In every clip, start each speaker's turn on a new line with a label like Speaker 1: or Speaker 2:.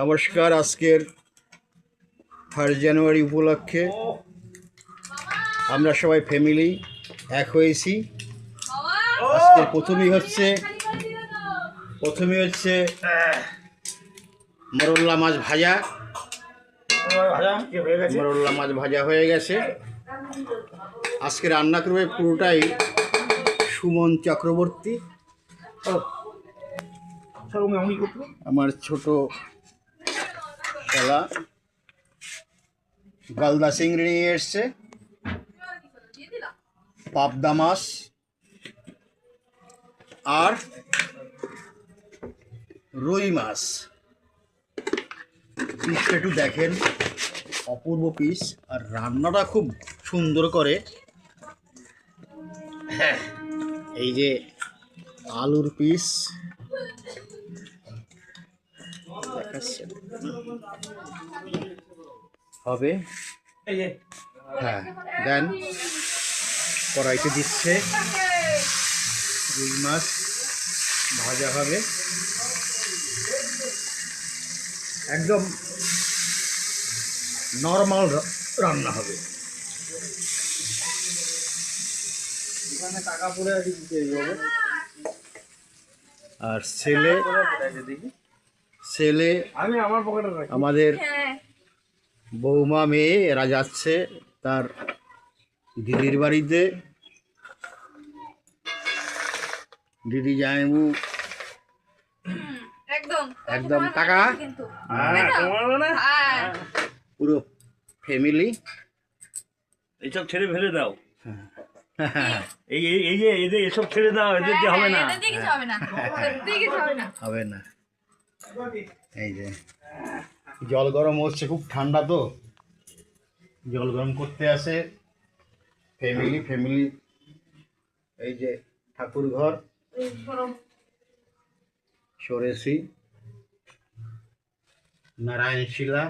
Speaker 1: নমস্কার। আজকের 3 জানুয়ারি উপলক্ষে আমরা সবাই ফ্যামিলি এক হয়েছি। আজকে প্রথমেই হচ্ছে মরল্লা মাছ ভাজা। মরল্লা মাছ ভাজা হয়ে গেছে। আজকে রান্না করবে পুরোটাই সুমন চক্রবর্তী, আমার ছোট শালা। গলদা চিংড়ি নিয়ে এসছে, পাবদা মাছ আর রুই মাছ। পিসটা একটু দেখেন, অপূর্ব পিস, আর রান্নাটা খুব সুন্দর করে। হ্যাঁ, এই যে আলুর পিস হবে। হ্যাঁ, দেন কড়াইতে দিচ্ছে। রুই মাছ ভাজা হবে, একদম নর্মাল রান্না হবে। আর ছেলে আমাদের বৌমা মেয়ে এরা যাচ্ছে তার দিদির বাড়িতে। দিদি জামাইবু একদম টাকা পুরো ফ্যামিলি।
Speaker 2: এইসব ছেড়ে ফেলে দাও, এই যে এদের এসব ছেড়ে দাও, এদের দিয়ে হবে না,
Speaker 1: হবে না। এই যে জল গরম হচ্ছে, খুব ঠান্ডা তো জল গরম করতে আসে ফ্যামিলি। এই যে ঠাকুর ঘর সরেছি, নারায়ণ শিলা,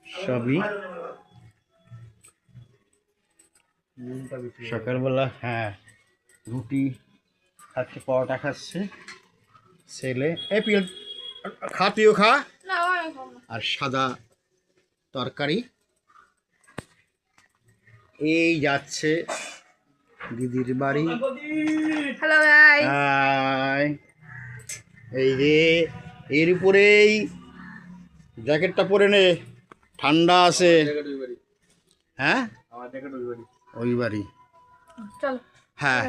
Speaker 1: সবই সকালবেলা। হ্যাঁ, রুটি খাচ্ছে, পরোটা খাচ্ছে ছেলে। এপিএল খা, তুইও খা। আর সাদা তরকারি। এই যাচ্ছে দিদির বাড়ি। এই যে এর উপরেই জ্যাকেটটা পরে নে, ঠান্ডা আছে। হ্যাঁ, ওই বাড়ি। হ্যাঁ,